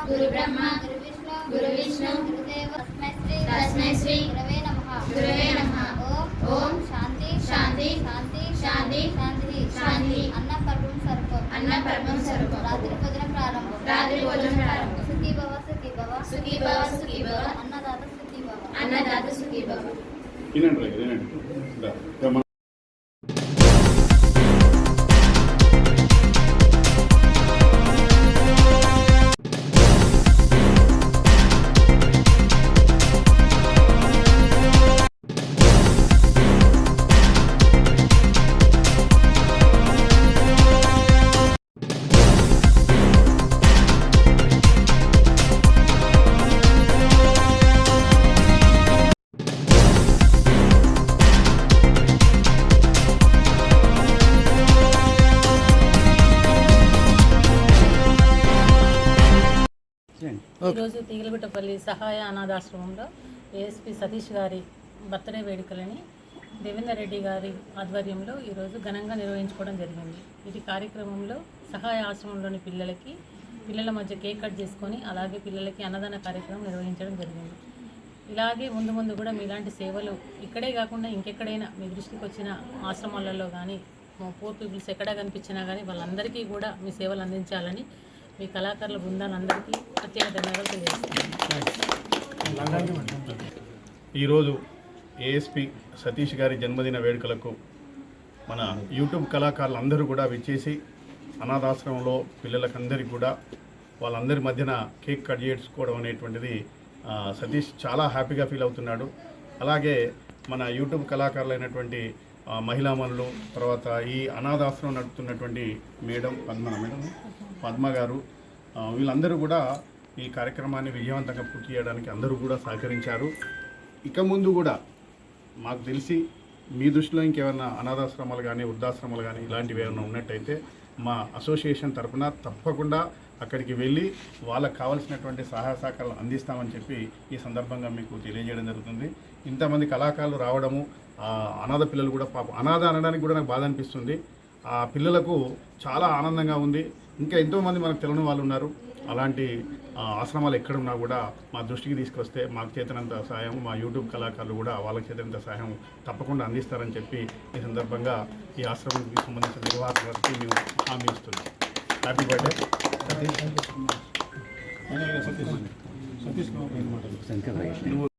गुरु ब्रह्मा गुरु विष्णु तस्मै श्री गुरवे नमः। ओम शांति शांति शांति शांति शांति शांति अन्न परमं स्वरूपं रात्रि भोजन प्रारंभ सुखी भव सुखी भव सुखी भव सुखी भव अन्नदाता सुखी भव। ఈరోజు తీగలగుట్టపల్లి సహాయ అనాథాశ్రమంలో ఏఎస్పీ సతీష్ గారి బర్త్డే వేడుకలని దేవేందర్ రెడ్డి గారి ఆధ్వర్యంలో ఈరోజు ఘనంగా నిర్వహించుకోవడం జరిగింది. ఇది కార్యక్రమంలో సహాయ ఆశ్రమంలోని పిల్లల మధ్య కేక్ కట్ చేసుకొని అలాగే పిల్లలకి అన్నదాన కార్యక్రమం నిర్వహించడం జరిగింది. ఇలాగే ముందు కూడా మీలాంటి సేవలు ఇక్కడే కాకుండా ఇంకెక్కడైనా మీ దృష్టికి వచ్చిన ఆశ్రమాలలో కానీ పూర్ పీపుల్స్ ఎక్కడ కనిపించినా కానీ వాళ్ళందరికీ కూడా మీ సేవలు అందించాలని మీ కళాకారుల బృందాలందరికీ ప్రత్యేక ధన్యవాదాలు తెలియజేస్తున్నాను. ఈరోజు ఏఎస్పీ సతీష్ గారి జన్మదిన వేడుకలకు మన యూట్యూబ్ కళాకారులందరూ కూడా విచ్చేసి అనాథాశ్రమంలో పిల్లలకందరికీ కూడా వాళ్ళందరి మధ్యన కేక్ కట్ చేసుకోవడం అనేటువంటిది సతీష్ చాలా హ్యాపీగా ఫీల్ అవుతున్నాడు. అలాగే మన యూట్యూబ్ కళాకారులైనటువంటి మహిళామణులు, తర్వాత ఈ అనాథాశ్రమం నడుపుతున్నటువంటి మేడం పద్మ గారు, వీళ్ళందరూ కూడా ఈ కార్యక్రమాన్ని విజయవంతంగా పూర్తి చేయడానికి అందరూ కూడా సహకరించారు. ఇక ముందు కూడా మాకు తెలిసి మీ దృష్టిలో ఇంకేమైనా అనాథాశ్రమాలు కానీ వృద్ధాశ్రమాలు కానీ ఇలాంటివి ఏమైనా ఉన్నట్టయితే మా అసోసియేషన్ తరఫున తప్పకుండా అక్కడికి వెళ్ళి వాళ్ళకు కావాల్సినటువంటి సహాయ సహకారాలు అందిస్తామని చెప్పి ఈ సందర్భంగా మీకు తెలియజేయడం జరుగుతుంది. ఇంతమంది కళాకారులు రావడము, అనాథ పిల్లలు కూడా పాపం అనాథ అనడానికి కూడా నాకు బాధ అనిపిస్తుంది. ఆ పిల్లలకు చాలా ఆనందంగా ఉంది. ఇంకా ఎంతోమంది మనకు తెలియని వాళ్ళు ఉన్నారు. అలాంటి ఆశ్రమాలు ఎక్కడున్నా కూడా మా దృష్టికి తీసుకొస్తే మాకు చేతనంత సహాయం మా యూట్యూబ్ కళాకారులు కూడా వాళ్ళకి చేతనంత సహాయం తప్పకుండా అందిస్తారని చెప్పి ఈ సందర్భంగా ఈ ఆశ్రమానికి సంబంధించిన నిర్వాహకులకి మేము హామీ ఇస్తున్నాం. Happy birthday Satish.